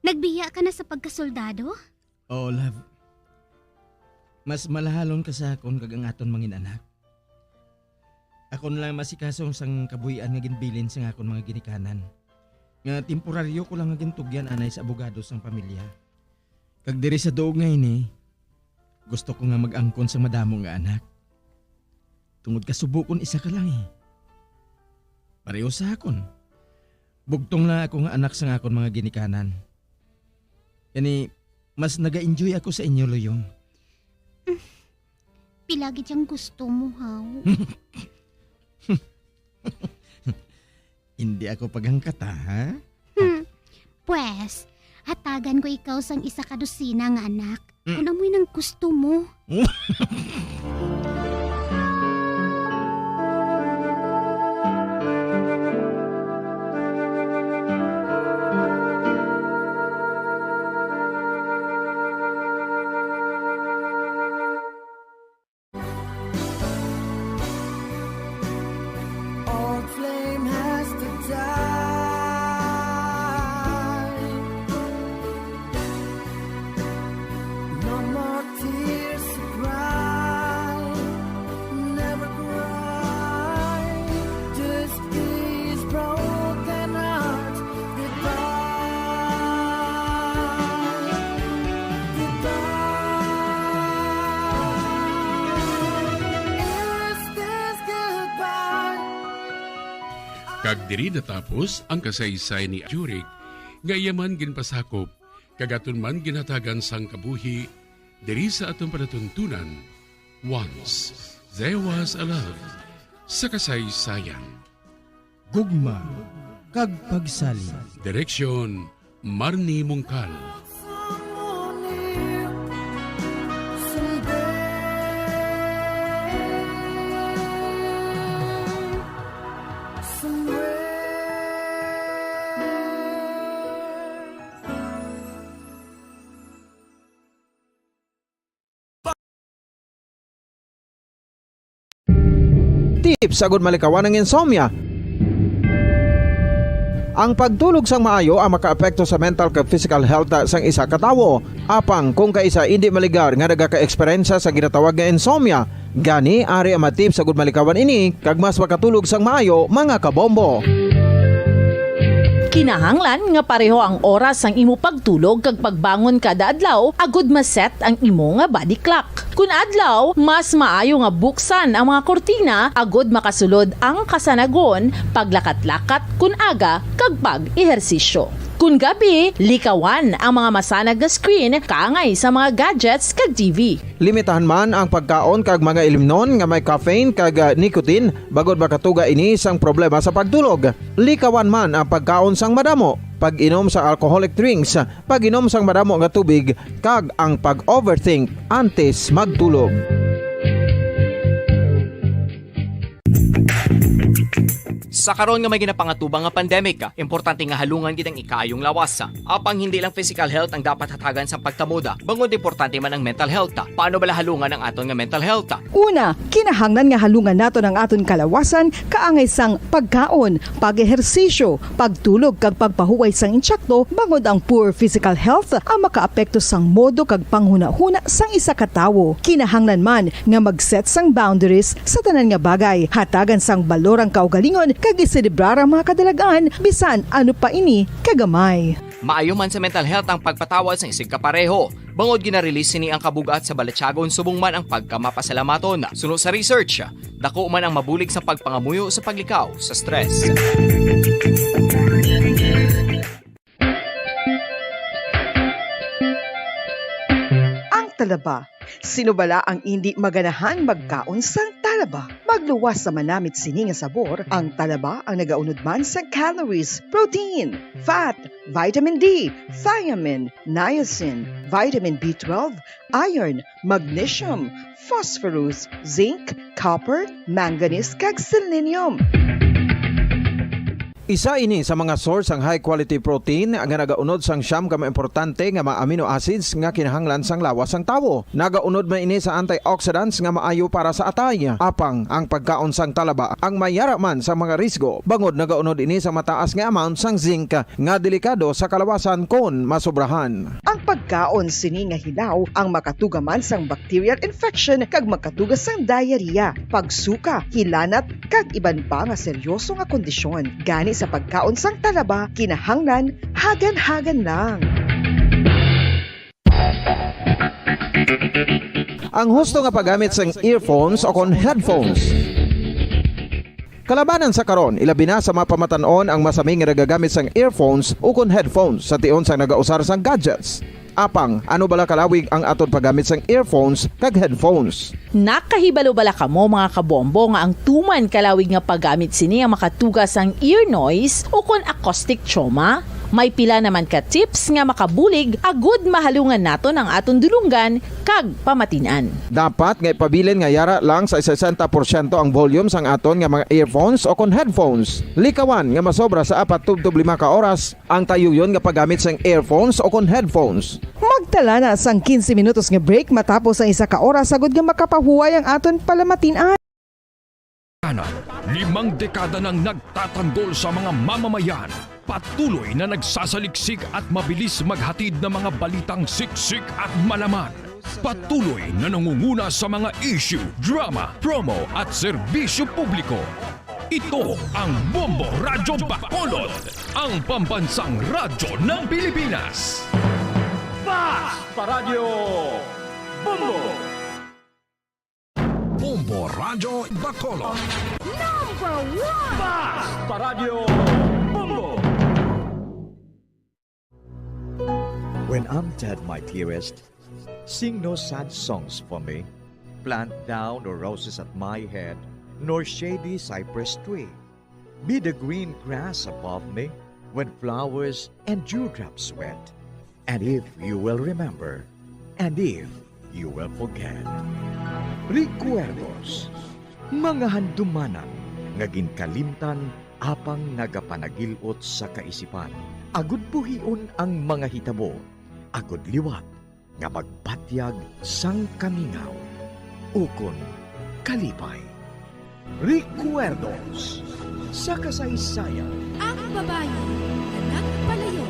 Nagbiya ka na sa pagkasoldado? Oh, love. Mas malahalon ka sa akon kag ang aton mangin anak. Akon lang masikasong sang kabuhian nga ginbilin sa akon mga ginikanan. Nga temporaryo ko lang nga gintugyan anay sa abogado sang pamilya. Kag diri sa duog nga ini, gusto ko nga mag-angkon sa madamo nga anak. Tungod kasubukon isa ka lang eh. Pareho sa akon. Bugtong lang ako nga anak sa akon mga ginikanan. Yani, mas naga-enjoy ako sa inyo, Loyong. Pilagi diyang gusto mo, haw. Hindi ako paghangkata, ha? Pwes, hatagan ko ikaw sang isa ka dosina nga anak. Kung amoy ng gusto mo. Old flame has to die. No more tears to cry. Never cry. Just these broken hearts goodbye. Is this goodbye? Kag diri natapos ang kasaysay ni Jurek, gayaman ginpasakop, kagaton man ginhatagan sang kabuhi, diri sa atong panatuntunan. Once, there was a love sa kasaysayan. Gugma, kag pagsali. Direksyon, Marnie Mungkal. Tips sagod malikawan ng insomnia. Ang pagtulog sang maayo ang makaapekto sa mental kag physical health sang isa ka tawo. Apang kung kaisa hindi maligar nga nagaka-eksperyensya sa ginatawag nga insomnia, gani ari ang matip sagod malikawan ini kag mas makatulog sang maayo mga kabombo. Kinahanglan nga pareho ang oras ang imo pagtulog kag pagbangon kada adlaw agud maset ang imo nga body clock. Kun adlaw, mas maayo nga buksan ang mga kortina agud makasulod ang kasanagon, paglakat-lakat kun aga kag pag-ehersisyo. Kun gabi, likawan ang mga masanag nga screen kaangay sa mga gadgets kag TV. Limitahan man ang pagkaon kag mga ilimnon nga may caffeine kag nicotine bagod makatuga ini sang problema sa pagtulog. Likawan man ang pagkaon sang madamo, pag-inom sa alcoholic drinks, pag-inom sang madamo nga tubig kag ang pag-overthink antes magtulog. Sa karon nga may ginapangatubang nga pandemic, importante nga halungan gid ang ikaayong lawas. Apang hindi lang physical health ang dapat hatagan sa pagtamuda, bangod importante man ang mental health. Paano bala halungan ang aton nga mental health? Una, kinahanglan nga halungan nato ng aton kalawasan kaangay sang pagkaon, pag-ehersisyo, pagtulog kag pagpahuway sang insyakto bangod ang poor physical health ang makaapekto sang modo kag panghuna-huna sang isa ka tawo. Kinahanglan man nga mag-set sang boundaries sa tanan nga bagay, hatagan sang balorang kaugalingon kag iselebrar ang mga kadalagaan bisan ano pa ini kagamay. Maayo man sa mental health ang pagpatawad sa isig kapareho. Bangod ginarelease sini ang kabugat sa balatsagon subong man ang pagkamapasalamaton. Suno sa research, dako man ang mabulig sa pagpangamuyo sa paglikaw sa stress. Ang talaba. Sino bala ang hindi maganahan magkaon sang talaba? Magluwas sa manamit sini nga sabor, ang talaba ang nagaunod man sa calories, protein, fat, vitamin D, thiamine, niacin, vitamin B12, iron, magnesium, phosphorus, zinc, copper, manganese kag selenium. Isa ini sa mga source ang high quality protein nga nagaunod sang siyam ka importante nga mga amino acids nga kinahanglan sang lawas sang tawo. Nagaunod man ini sa antioxidants nga maayo para sa atay. Apang ang pagkaon sang talaba ang mayara man sa mga risgo. Bangod nagaunod ini sa mataas nga amount sang zinc nga delikado sa kalawasan kon masobrahan. Ang pagkaon sini nga hilaw ang makatugaman sang bacterial infection kag makatugas sang diarrhea, pagsuka, hilanat kag iban pa nga seryoso nga kondisyon. Gani sa pagkaon sang talaba, kinahanglan hagan-hagan lang. Ang husto nga paggamit sang earphones o kon headphones. Kalabanan sa karon, ilabi na sa mapamatanon ang masaming nga nagagamit sang earphones o kon headphones sa tion sang nagausar sang gadgets. Apang, ano bala kalawig ang aton paggamit sang earphones kag headphones? Nakahibalo bala kamo mga kabombo nga ang tuman kalawig nga paggamit sini ang makatugas ang ear noise o kon acoustic trauma? May pila naman ka tips nga makabulig agud mahalungan naton ang aton dulunggan kag pamatinan. Dapat nga ipabilin nga yara lang sa 60% ang volume sang aton nga mga earphones o kon headphones. Likawan nga masobra sa 4-5 ka oras ang tayuyon nga paggamit sang earphones o kon headphones. Magtala na sang 15 minutos nga break matapos ang 1 ka oras agud nga makapahuway ang aton palamatinan. 5 dekada nang nagtatanggol sa mga mamamayan, patuloy na nagsasaliksik at mabilis maghatid ng mga balitang siksik at malaman. Patuloy na nangunguna sa mga issue, drama, promo at serbisyo publiko. Ito ang Bombo Radyo Bacolod, ang pambansang radyo ng Pilipinas. Fast Paradyo Bombo! Bombo Radyo Bacolod. Number 1! Fast Paradyo Bombo! When I'm dead, my dearest, sing no sad songs for me. Plant down no roses at my head, nor shady cypress tree. Be the green grass above me when flowers and dewdrops wet. And if you will remember, and if you will forget. Recuerdos, mga handumanan, nga ginkalimtan apang nagapanagilot sa kaisipan. Agud buhion ang mga hitabo, agud liwat, nga magpatyag sang kamingaw. Ukon kalipay. Recuerdos, sa kasaysayan. Ang babae na nagpalayo.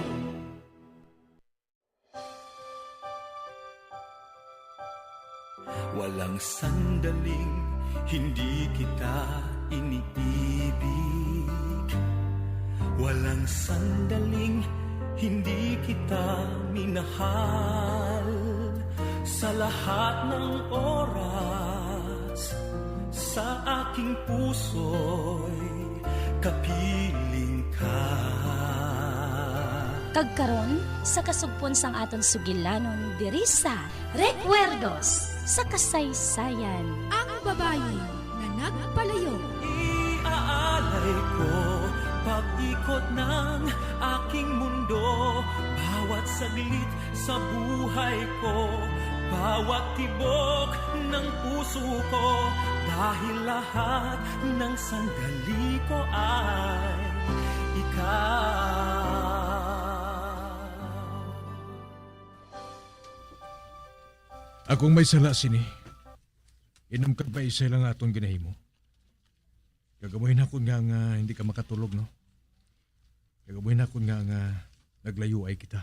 Walang sandaling hindi kita iniibig. Walang sandaling hindi kita minahal. Sa lahat ng oras, sa aking puso'y kapiling ka. Kagkaron sa kasugpon sang aton sugilanon diri sa Recuerdos sa kasaysayan. Ang babae na nagpalayo. Iaalay ko pag-ikot ng aking mundo. Bawat saglit sa buhay ko bawat tibok ng puso ko, dahil lahat ng sandali ko ay ikaw. Akong may sala sini. Inom ka ba isa lang atong ginahimo? Gagamoy na ko nga hindi ka makatulog, no? Gagamoy na ko nga naglayo ay kita.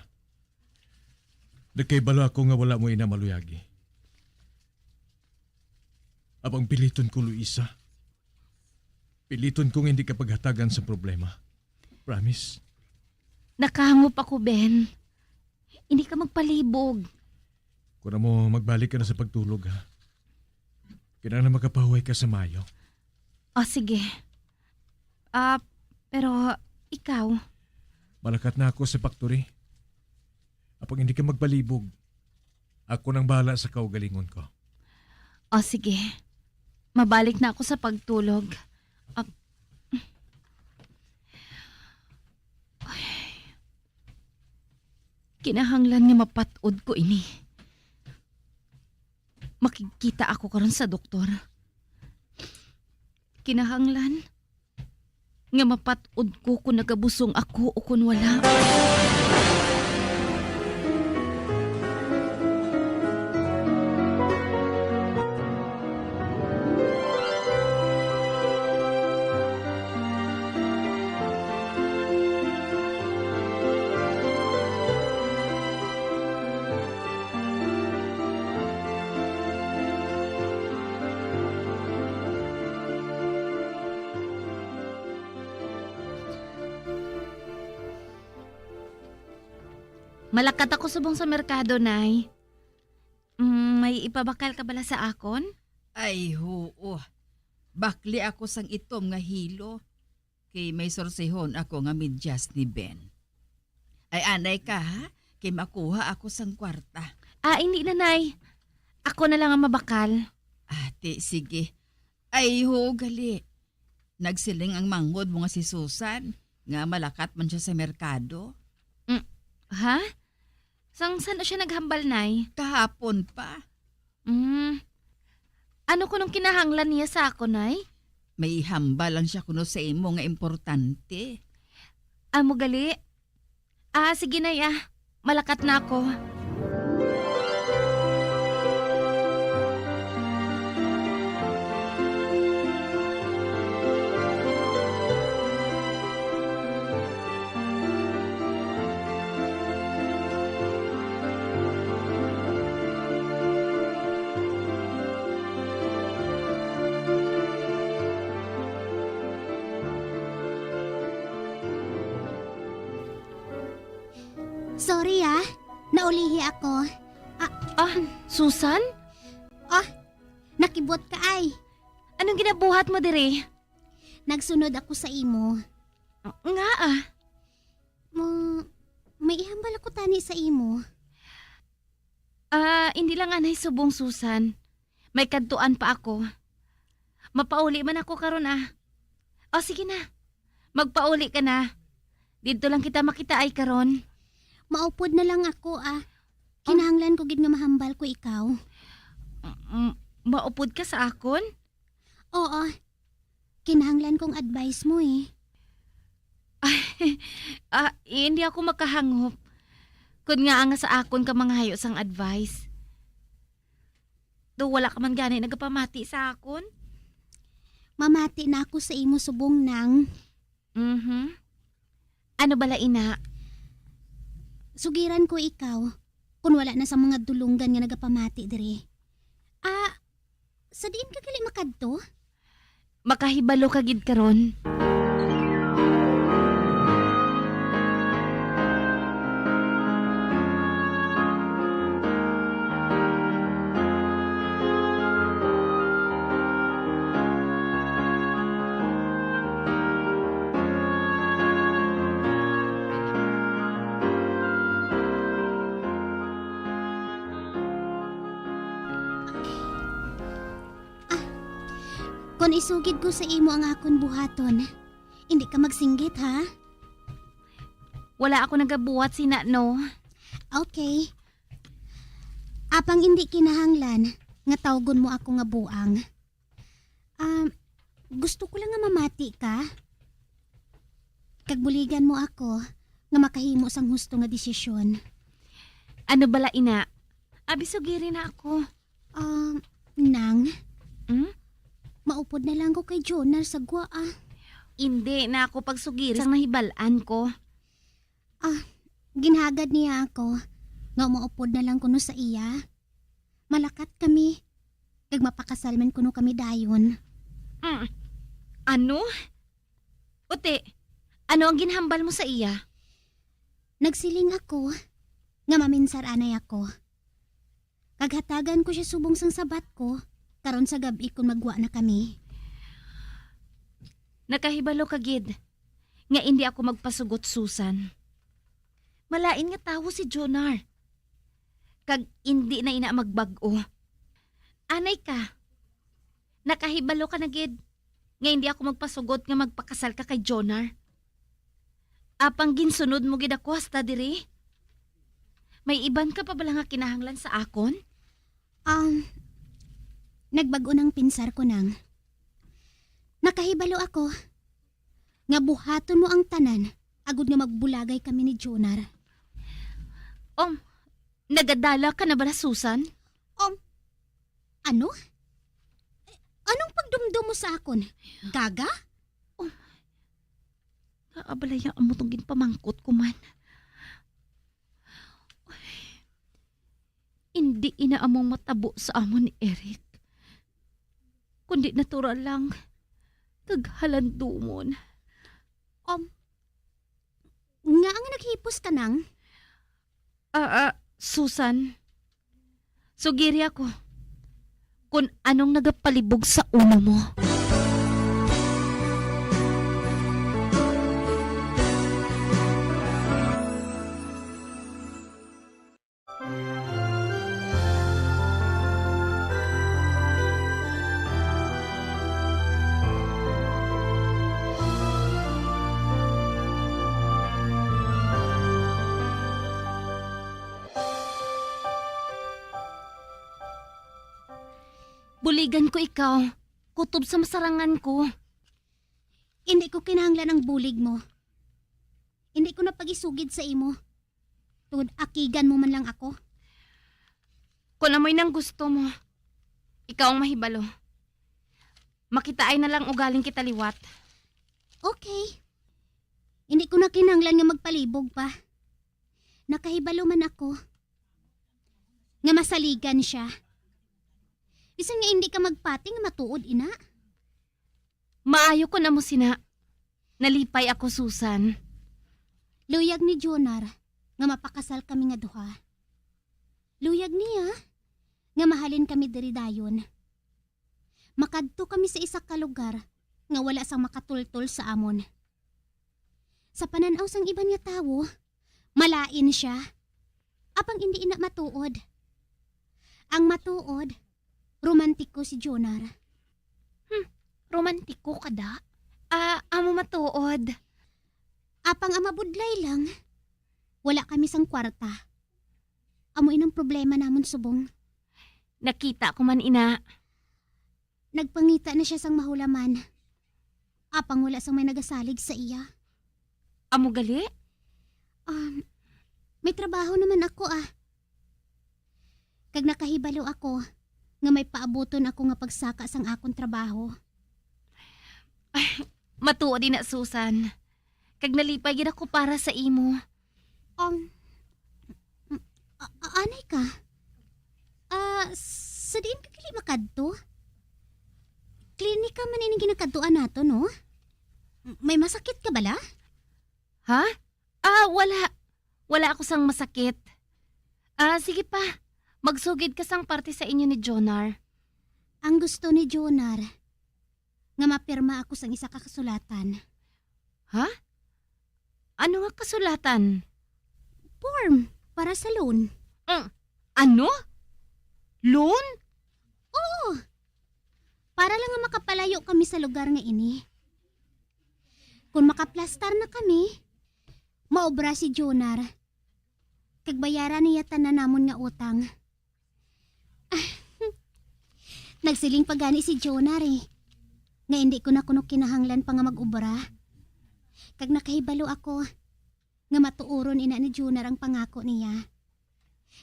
Nagkaibalo ako nga wala mo ina maluyagi. Abang piliton ko, Luisa. Piliton kong hindi ka paghatagan sa problema. Promise? Nakahangop ako, Ben. Hindi ka magpalibog. Kung na mo magbalik ka na sa pagtulog, ha? Kailangan na makapahuway ka sa Mayo. O, sige. Pero ikaw? Malakat na ako sa factory. Apag hindi ka magpalibog, ako nang bahala sa kaugalingon ko. O, sige. Mabalik na ako sa pagtulog. Kinahanglan nga mapatod ko ini. Makikita ako karon sa doktor. Kinahanglan nga mapatod ko kung nagabusong ako o kung wala. Malakat ako subong sa merkado, Nay. May ipabakal ka bala sa akon? Ay, oo. Bakli ako sang itom nga hilo. Kay may sorsehon ako nga midyas ni Ben. Ay, anay ka ha? Kay makuha ako sang kwarta. Hindi na, Nay. Ako na lang ang mabakal. Ate, sige. Ay, ho, gali. Nagsiling ang manghod mo nga si Susan. Nga malakat man siya sa merkado. Ha? Saan siya naghambal, Nay? Kahapon pa. Ano kunong kinahanglan niya sa ako, Nay? May hambal lang siya kuno sa imo nga importante. Amo gali? Sige, Nay, malakat na ako. Sorry naulihi ako. Susan? Nakibot ka ay. Anong ginabuhat mo dire? Nagsunod ako sa imo. Nga May ihambal ako tani sa imo. Hindi lang anay subong, Susan. May kadtuan pa ako. Mapauli man ako karon sige na. Magpauli ka na. Dito lang kita makita ay karon. Maupod na lang ako Kinahanglan ko gid nga mahambal ko ikaw. Maupod ka sa akon? Oo. Kinahanglan kong advice mo Hindi ako makahangop. Kung nga sa akon ka mga hayo sang advice. Do wala ka man gani nagapamati sa akon? Mamati na ako sa imo subong nang. Ano bala, ina? Sugiran ko ikaw kung wala na sa mga dulunggan nga nagapamati diri. Sa diin ka gali makadto? Makahibalo ka gid karon. Kung isugid ko sa imo ang akon buhaton, hindi ka magsinggit ha? Wala ako nagabuhat, sina, no? Okay. Apang hindi kinahanglan nga tawgon mo ako nga buang. Gusto ko lang nga mamati ka. Kagbuligan mo ako nga makahimo sang husto nga desisyon. Ano bala ina? Abi sugiri na ako. Nang? Maupod na lang ko kay Jonar sa gwa Hindi na ako pagsugiri sang nahibalaan ko. Ginhagad niya ako nga maupod na lang kuno sa iya. Malakat kami. Kag mapakasal man kuno kami dayon. Ano? Uti, ano ang ginhambal mo sa iya? Nagsiling ako nga maminsar anay ako. Kaghatagan ko siya subong sang sabat ko karon sa gabi kung magwa na kami. Nakahibalo ka gid nga hindi ako magpasugot Susan. Malain nga tawo si Jonar. Kag hindi na ina magbag-o. Anay ka. Nakahibalo ka na gid nga hindi ako magpasugot nga magpakasal ka kay Jonar. Apang ginsunod mo gid ako hasta diri? May iban ka pa bala nga kinahanglan sa akon? Nagbago ng pinsar ko nang. Nakahibalo ako. Nga buhaton mo ang tanan, agud nga magbulagay kami ni Jonar. Nagadala ka na bala, Susan? Ano? Anong pagdumdum mo sa akon? Gaga? Naabalaya ang motong ginpamangkot ko man. Hindi inaamong matabo sa amon ni Eric. Kundi natural lang. Taghalandumon. Nga ang naghipos ka nang? Susan. Sugiri ako. Kung anong nagapalibog sa ulo mo. Buligan ko ikaw. Kutob sa masarangan ko. Hindi ko kinahanglan ang bulig mo. Hindi ko na pagisugid sa imo. Tungod akigan mo man lang ako. Kung amoy nang gusto mo, ikaw ang mahibalo. Makitaan na lang ugaling kita liwat. Okay. Hindi ko na kinahanglan nga magpalibog pa. Nakahibalo man ako. Nga masaligan siya. Isang nga hindi ka magpati nga matuod, ina. Maayo ko na mo sina. Nalipay ako, Susan. Luyag ni Jonar nga mapakasal kami nga duha. Luyag niya nga mahalin kami diri dayon. Makadto kami sa isa ka lugar nga wala sang makatultol sa amon. Sa pananaw sang iban nga tawo, malain siya. Apang hindi ina matuod. Ang matuod, romantiko si Jonar. Romantiko ka da? Amo matuod. Apang amabudlay lang. Wala kami sang kwarta. Amo inang problema namon subong. Nakita ko man ina. Nagpangita na siya sang mahulaman. Apang wala sang may nagasalig sa iya. Amo gali? May trabaho naman ako Kag nakahibalo ako nga may paabuton ako nga pagsaka sang akong trabaho. Matuod din na, Susan. Kag nalipay gid ako para sa imo. Anay ka? Sa diin ka kili makadto? Klinika man ining ginakadtuan nato, no? May masakit ka bala? Ha? Wala. Wala ako sang masakit. Sige pa. Magsugid ka sang parte sa inyo ni Jonar. Ang gusto ni Jonar, nga mapirma ako sang isa ka kasulatan. Ha? Ano nga kasulatan? Form, para sa loan. Ano? Loan? Oo. Para lang nga makapalayo kami sa lugar nga ini. Kung makaplastar na kami, maobra si Jonar. Kagbayaran niya tanan namon nga utang. Nagsiling pa gani si Jonar eh. Nga hindi ko na kuno kinahanglan pa nga mag-ubra. Kag nakahibalo ako, nga matuuron ina ni Jonar ang pangako niya.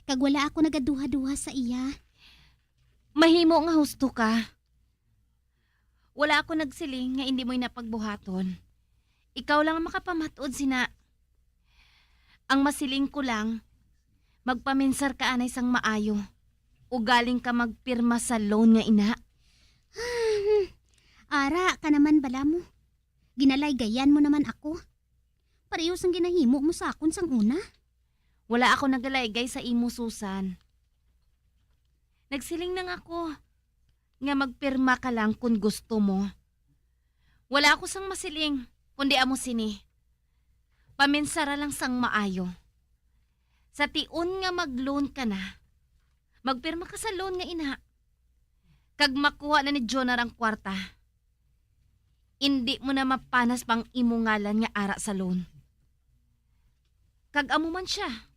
Kag wala ako nagaduha-duha sa iya. Mahimo nga husto ka. Wala ako nagsiling nga hindi mo napagbuhaton. Ikaw lang ang makapamatuod sina. Ang masiling ko lang, magpaminsar ka anay sang maayo. O galing ka magpirma sa loan nga ina. Ara ka naman bala mo. Ginalaygayan mo naman ako. Pareho sang ginahimo mo sa akon sang una. Wala ako nagalaygay sa imo, Susan. Nagsiling nang ako nga magpirma ka lang kung gusto mo. Wala ako sang masiling kundi amo sini. Paminsara lang sang maayo. Sa tiun nga mag-loan ka na, magpirma ka sa loan nga ina. Kag makuha na ni Jonar ang kwarta, hindi mo na mapanas pang imungalan nga ara sa loan. Kag amo man siya.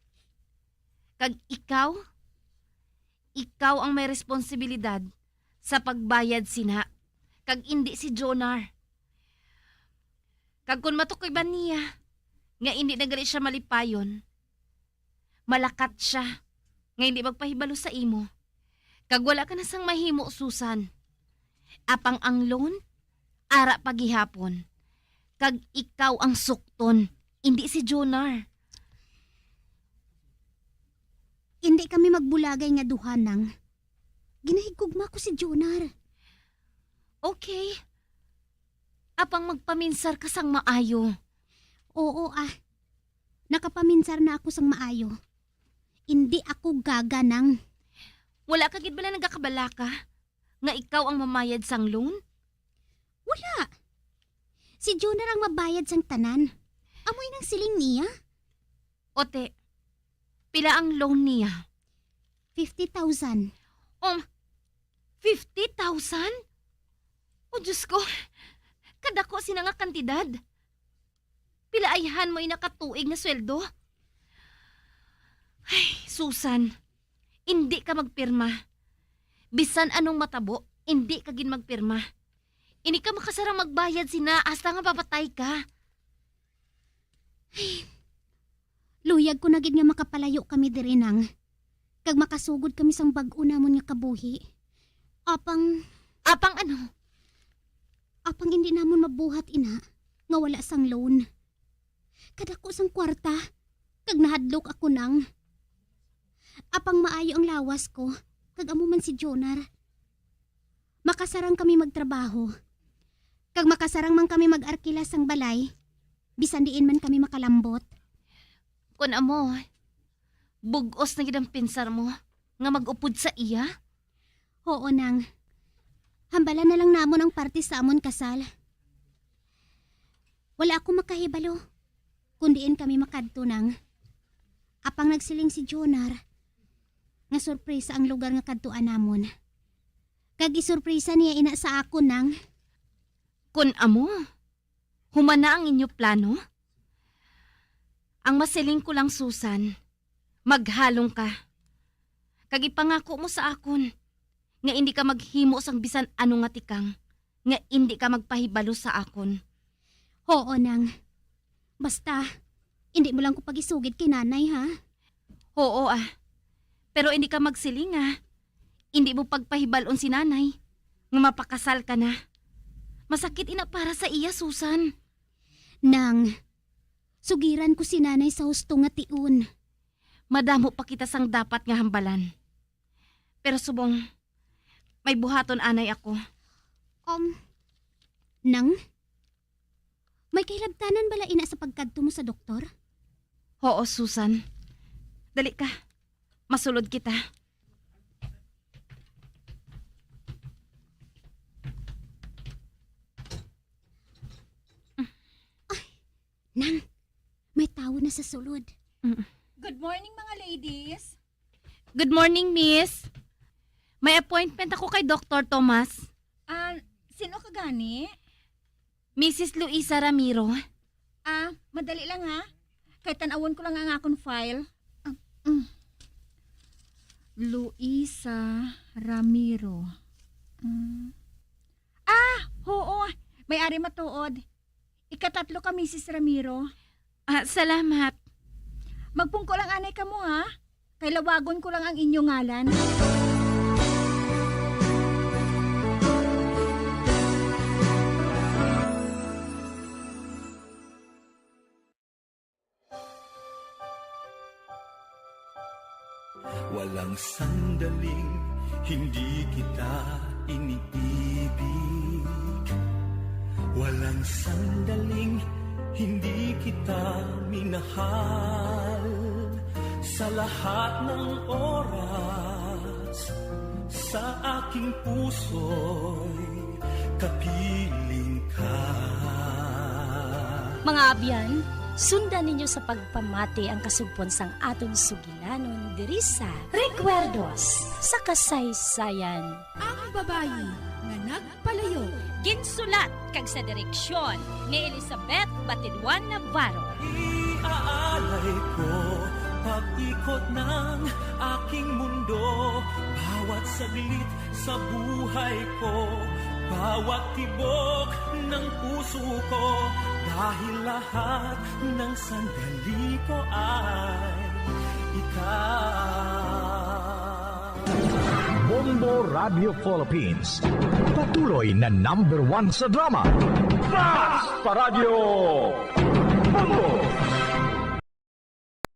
Kag ikaw ang may responsibilidad sa pagbayad sina. Kag hindi si Jonar. Kag kun matukoy ba niya, nga hindi na gali siya malipayon, malakat siya, nga hindi magpahibalo sa imo. Kag wala ka na sang mahimo, Susan. Apang ang loan, ara pagihapon. Kag ikaw ang sukton, hindi si Jonar. Hindi kami magbulagay nga duha nang. Ginahigugma ko si Jonar. Okay. Apang magpaminsar ka sang maayo. Oo nakapaminsar na ako sang maayo. Hindi ako gaganang. Wala ka gid bala nagakabala ka nga ikaw ang mamayad sang loan? Wala. Si Jonar ang mabayad sang tanan. Amoy nang siling niya. Ote, pila ang loan niya? 50,000. 50,000? O Diyos ko, kadako sina nga kantidad. Pilaayhan mo inakatuig na sweldo. Ay, Susan, hindi ka magpirma. Bisan anong matabo, hindi ka gin magpirma. Ini ka makasarang magbayad sina hasta nga papatay ka. Ay, luyag ko na gid nga makapalayo kami diri nang. Kag makasugod kami sang bag-o namon nga kabuhi. Apang ano? Apang hindi namon mabuhat ina nga wala sang loan. Kadako sang kwarta, kag nahadlok ako nang. Apang maayo ang lawas ko, kag amo man si Jonar. Makasarang kami magtrabaho. Kag makasarang man kami mag-arkila sang balay, bisan diin man kami makalambot. Kun amo, bugos na gid ang pinsar mo nga mag-upod sa iya? Oo nang. Hambalan na lang namon ang party sa amon kasal. Wala ako makahibalo. Kundiin kami makadto nang. Apang nagsiling si Jonar, nga sorpresa ang lugar nga kadtuan namon. Kag isurpresa niya ina sa ako nang. Kun amo, humana ang inyo plano? Ang masiling ko lang, Susan, maghalong ka. Kag ipangako mo sa akon, nga hindi ka maghimo sang bisan ano nga tikang, nga hindi ka magpahibalo sa akon. Oo nang. Basta, hindi mo lang ko pagisugid kay nanay ha? Oo pero hindi ka magsiling Hindi mo pagpahibalon si nanay, nga mapakasal ka na. Masakit ina para sa iya, Susan. Nang, sugiran ko si nanay sa husto nga tiun. Madamo pa kita sang dapat nga hambalan. Pero subong, may buhaton anay ako. Nang? May kahilabtanan bala ina sa pagkadto mo sa doktor? Oo, Susan. Dali ka. Masulod kita. Nang, may tao na sa sulod. Good morning mga ladies. Good morning, miss. May appointment ako kay Dr. Thomas. Sino ka gani? Mrs. Luisa Ramiro. Madali lang ha. Kay tanawon ko lang ang akong file. Luisa Ramiro. Oo. May-ari matuod. Ikatatlo ka, Mrs. Ramiro. Salamat. Magpungko lang anay ka mo, ha? Kay lawagon ko lang ang inyong ngalan. Walang sandaling hindi kita iniibig. Walang sandaling hindi kita minahal. Sa lahat ng oras, sa aking puso'y kapiling ka. Mga abyan, sundan ninyo sa pagpamati ang kasugpon sang aton sugilanon diri sa Recuerdos sa kasaysayan. Ang babayi nga nagpalayo. Ginsulat kag sa direksyon ni Elizabeth Batidwan Navarro. Iaalay ko pag-ikot ng aking mundo, bawat saglit sa buhay ko, bawat tibok ng puso ko, dahil lahat ng sandali ko ay ikaw. Bombo Radio Philippines, patuloy na #1 sa drama. Fast Paradyo Bombo!